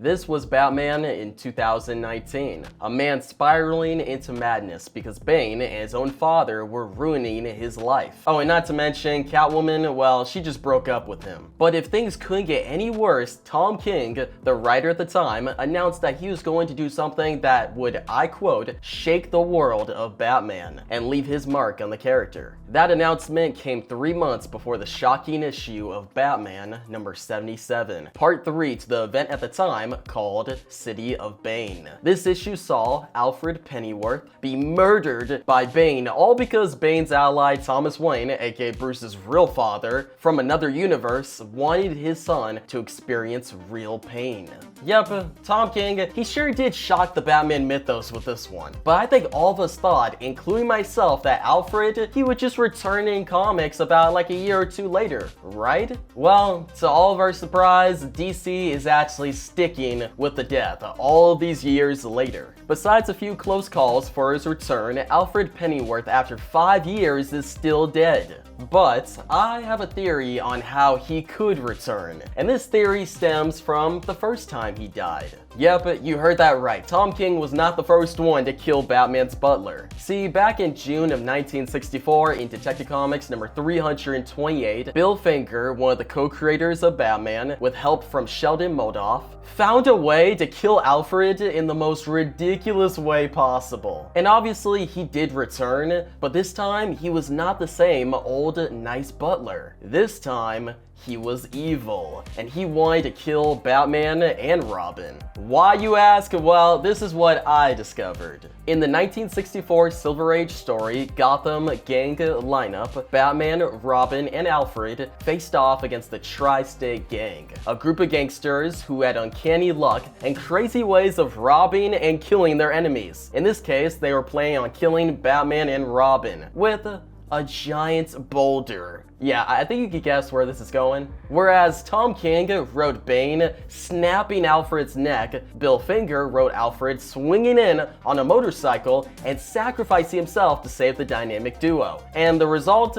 This was Batman in 2019, a man spiraling into madness because Bane and his own father were ruining his life. Oh, and not to mention Catwoman, well, she just broke up with him. But if things couldn't get any worse, Tom King, the writer at the time, announced that he was going to do something that would, I quote, shake the world of Batman and leave his mark on the character. That announcement came 3 months before the shocking issue of Batman number 77, part 3 to the event at the time called City of Bane. This issue saw Alfred Pennyworth be murdered by Bane, all because Bane's ally Thomas Wayne, aka Bruce's real father, from another universe, wanted his son to experience real pain. Yep, Tom King, he sure did shock the Batman mythos with this one. But I think all of us thought, including myself, that Alfred, he would just return in comics about like a year or two later, right? Well, to all of our surprise, DC is actually sticking with the death all of these years later. Besides a few close calls for his return, Alfred Pennyworth, after 5 years, is still dead. But I have a theory on how he could return, and this theory stems from the first time he died. Yep, you heard that right. Tom King was not the first one to kill Batman's butler. See, back in June of 1964, in Detective Comics number 328, Bill Finger, one of the co-creators of Batman, with help from Sheldon Moldoff, found a way to kill Alfred in the most ridiculous way possible. And obviously he did return, but this time he was not the same old nice butler. This time he was evil, and he wanted to kill Batman and Robin. Why, you ask? Well, this is what I discovered. In the 1964 Silver Age story Gotham Gang lineup, Batman, Robin, and Alfred faced off against the Tri-State Gang, a group of gangsters who had uncanny luck and crazy ways of robbing and killing their enemies. In this case, they were planning on killing Batman and Robin with a giant boulder. Yeah, I think you could guess where this is going. Whereas Tom King wrote Bane snapping Alfred's neck, Bill Finger wrote Alfred swinging in on a motorcycle and sacrificing himself to save the dynamic duo. And the result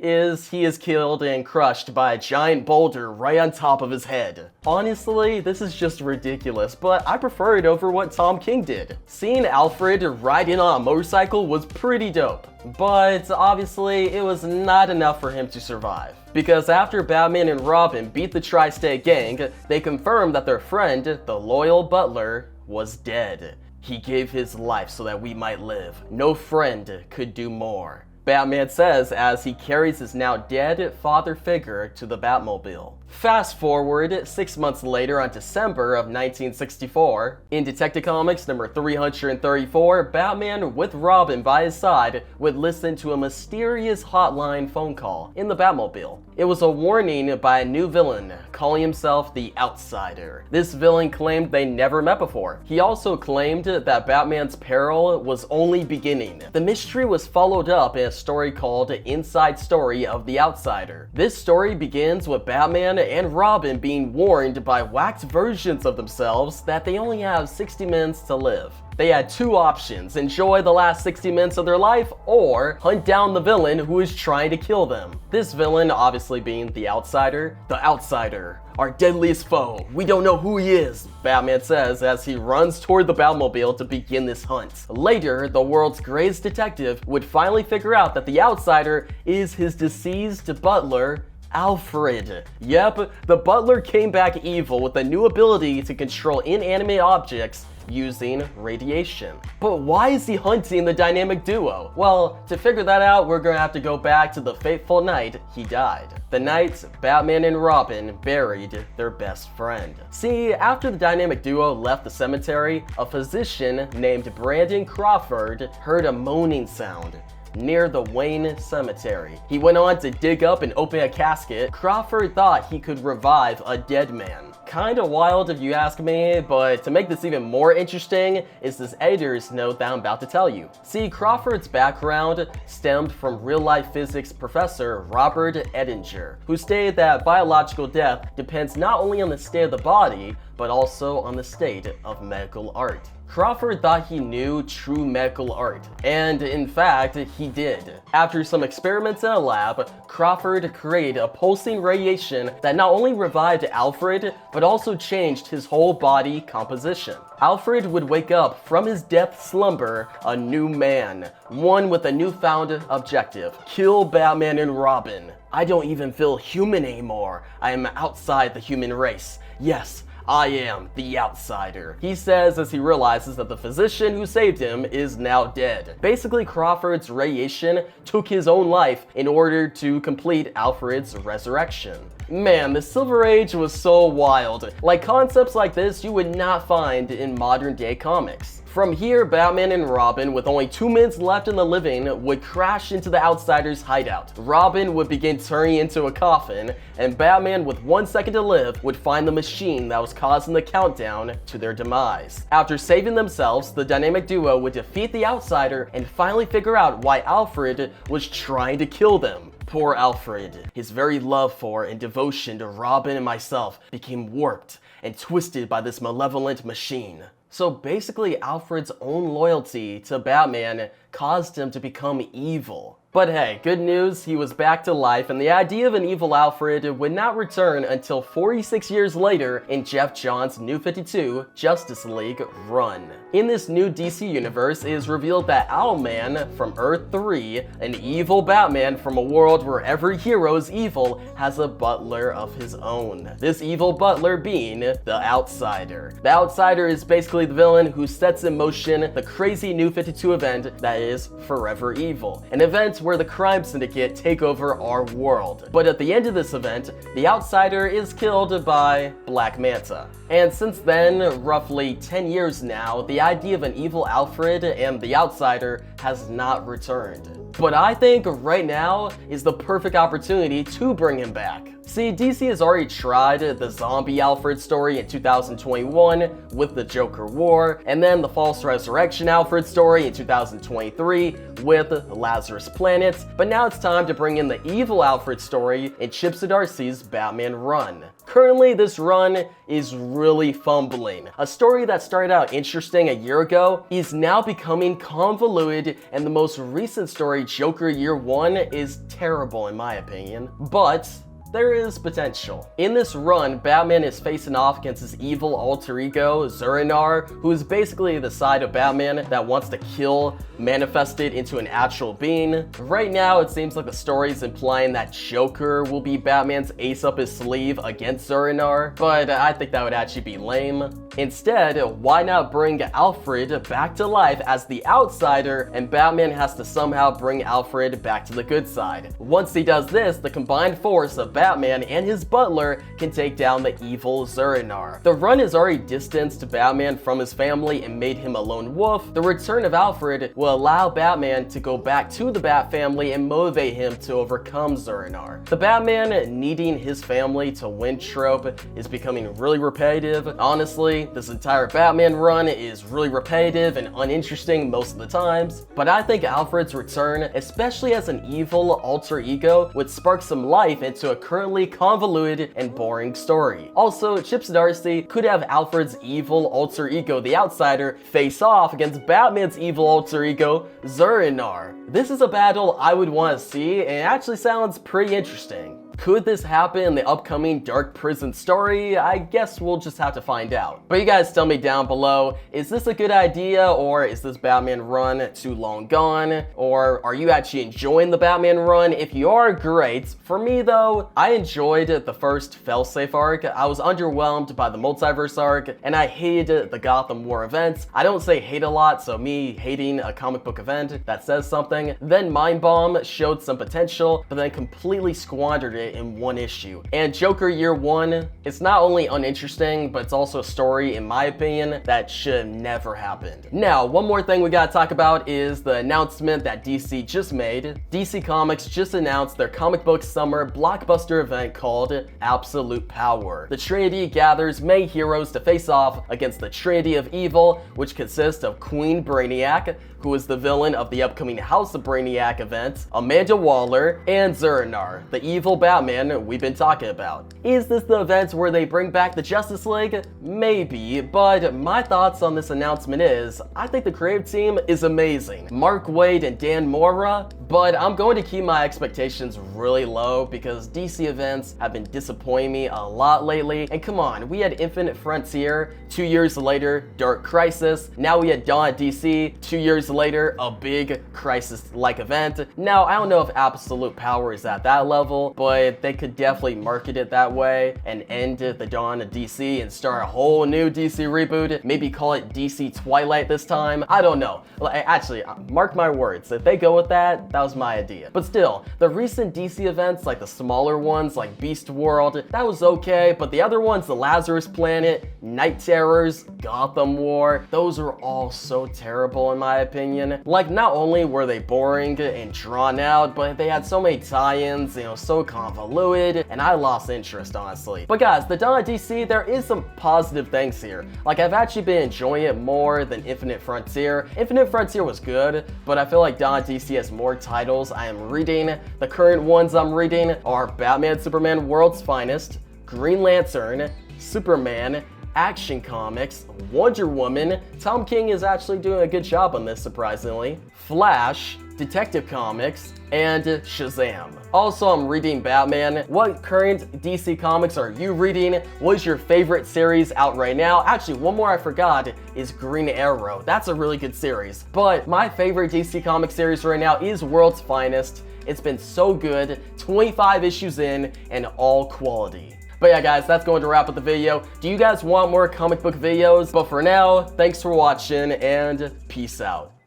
is he is killed and crushed by a giant boulder right on top of his head. Honestly, this is just ridiculous, but I prefer it over what Tom King did. Seeing Alfred ride in on a motorcycle was pretty dope, but obviously it was not enough for him to survive. Because after Batman and Robin beat the Tri-State Gang, they confirmed that their friend, the loyal butler, was dead. He gave his life so that we might live. No friend could do more, Batman says as he carries his now dead father figure to the Batmobile. Fast forward 6 months later on December of 1964, in Detective Comics number 334, Batman with Robin by his side would listen to a mysterious hotline phone call in the Batmobile. It was a warning by a new villain calling himself the Outsider. This villain claimed they never met before. He also claimed that Batman's peril was only beginning. The mystery was followed up in a story called Inside Story of the Outsider. This story begins with Batman and Robin being warned by waxed versions of themselves that they only have 60 minutes to live. They had two options: enjoy the last 60 minutes of their life, or hunt down the villain who is trying to kill them. This villain obviously being the Outsider. The Outsider, our deadliest foe. We don't know who he is, Batman says as he runs toward the Batmobile to begin this hunt. Later, the world's greatest detective would finally figure out that the Outsider is his deceased butler, Alfred. Yep, the butler came back evil with a new ability to control inanimate objects using radiation. But why is he hunting the dynamic duo? Well, to figure that out, we're gonna have to go back to the fateful night he died. The night Batman and Robin buried their best friend. See, after the dynamic duo left the cemetery, a physician named Brandon Crawford heard a moaning sound near the Wayne Cemetery. He went on to dig up and open a casket. Crawford thought he could revive a dead man. Kinda wild if you ask me, but to make this even more interesting is this editor's note that I'm about to tell you. See, Crawford's background stemmed from real-life physics professor Robert Edinger, who stated that biological death depends not only on the state of the body, but also on the state of medical art. Crawford thought he knew true medical art, and in fact, he did. After some experiments in a lab, Crawford created a pulsing radiation that not only revived Alfred, but but also changed his whole body composition. Alfred would wake up from his death slumber a new man, one with a newfound objective: kill Batman and Robin. I don't even feel human anymore. I am outside the human race. Yes, I am the outsider, he says as he realizes that the physician who saved him is now dead. Basically, Crawford's radiation took his own life in order to complete Alfred's resurrection. Man, the Silver Age was so wild. Like, concepts like this you would not find in modern day comics. From here, Batman and Robin, with only 2 minutes left in the living, would crash into the Outsider's hideout. Robin would begin turning into a coffin, and Batman, with 1 second to live, would find the machine that was causing the countdown to their demise. After saving themselves, the dynamic duo would defeat the Outsider and finally figure out why Alfred was trying to kill them. Poor Alfred. His very love for and devotion to Robin and myself became warped and twisted by this malevolent machine. So basically, Alfred's own loyalty to Batman caused him to become evil. But hey, good news, he was back to life, and the idea of an evil Alfred would not return until 46 years later in Jeff Johns' New 52 Justice League run. In this new DC universe, it is revealed that Owlman from Earth 3, an evil Batman from a world where every hero is evil, has a butler of his own. This evil butler being the Outsider. The Outsider is basically the villain who sets in motion the crazy New 52 event that is Forever Evil, an event where the crime syndicate take over our world. But at the end of this event, the Outsider is killed by Black Manta. And since then, roughly 10 years now, the idea of an evil Alfred and the Outsider has not returned. But I think right now is the perfect opportunity to bring him back. See, DC has already tried the zombie Alfred story in 2021 with the Joker War, and then the false resurrection Alfred story in 2023 with Lazarus Planet, but now it's time to bring in the evil Alfred story in Chip Zdarsky's Batman run. Currently, this run is really fumbling. A story that started out interesting a year ago is now becoming convoluted, and the most recent story, Joker Year 1, is terrible in my opinion. But there is potential. In this run, Batman is facing off against his evil alter ego, Zur-En-Arrh, who is basically the side of Batman that wants to kill, manifested into an actual being. Right now, it seems like the story is implying that Joker will be Batman's ace up his sleeve against Zur-En-Arrh, but I think that would actually be lame. Instead, why not bring Alfred back to life as the Outsider, and Batman has to somehow bring Alfred back to the good side. Once he does this, the combined force of Batman and his butler can take down the evil Zur-En-Arrh. The run has already distanced Batman from his family and made him a lone wolf. The return of Alfred will allow Batman to go back to the Bat family and motivate him to overcome Zur-En-Arrh. The Batman needing his family to win trope is becoming really repetitive. Honestly, this entire Batman run is really repetitive and uninteresting most of the times, but I think Alfred's return, especially as an evil alter ego, would spark some life into a currently convoluted and boring story. Also, Chip Zdarsky could have Alfred's evil alter ego, the Outsider, face off against Batman's evil alter ego, Zur-En-Arrh. This is a battle I would want to see, and it actually sounds pretty interesting. Could this happen in the upcoming Dark Prison story? I guess we'll just have to find out. But you guys tell me down below, is this a good idea, or is this Batman run too long gone? Or are you actually enjoying the Batman run? If you are, great. For me though, I enjoyed the first Failsafe arc. I was underwhelmed by the Multiverse arc, and I hated the Gotham War event. I don't say hate a lot, so me hating a comic book event, that says something. Then Mind Bomb showed some potential, but then completely squandered it in one issue. And Joker Year 1, it's not only uninteresting, but it's also a story, in my opinion, that should have never happened. Now, one more thing we gotta talk about is the announcement that DC just made. DC Comics just announced their comic book summer blockbuster event called Absolute Power. The Trinity gathers May heroes to face off against the Trinity of Evil, which consists of Queen Brainiac, who is the villain of the upcoming House of Brainiac event, Amanda Waller, and Zur-En-Arrh, the evil Batman Batman we've been talking about. Is this the event where they bring back the Justice League? Maybe, but my thoughts on this announcement is, I think the creative team is amazing. Mark Waid and Dan Mora, but I'm going to keep my expectations really low because DC events have been disappointing me a lot lately. And come on, we had Infinite Frontier, 2 years later, Dark Crisis. Now we had Dawn at DC, 2 years later, a big Crisis-like event. Now, I don't know if Absolute Power is at that level, but they could definitely market it that way and end the Dawn of DC and start a whole new DC reboot. Maybe call it DC Twilight this time. I don't know. Actually, mark my words, if they go with that, that was my idea. But still, the recent DC events, like the smaller ones like Beast World, that was okay, but the other ones, the Lazarus Planet, Night Terrors, Gotham War, those are all so terrible in my opinion. Like, not only were they boring and drawn out, but they had so many tie-ins, so convoluted, and I lost interest, honestly. But guys, the Dawn of DC, there is some positive things here. Like, I've actually been enjoying it more than Infinite Frontier. Infinite Frontier was good, but I feel like Dawn of DC has more titles I am reading. The current ones I'm reading are Batman Superman World's Finest, Green Lantern, Superman, Action Comics, Wonder Woman. Tom King is actually doing a good job on this, surprisingly. Flash, Detective Comics, and Shazam. Also, I'm reading Batman. What current DC comics are you reading? What is your favorite series out right now? Actually, one more I forgot is Green Arrow. That's a really good series. But my favorite DC comic series right now is World's Finest. It's been so good, 25 issues in, and all quality. But yeah guys, that's going to wrap up the video. Do you guys want more comic book videos? But for now, thanks for watching and peace out.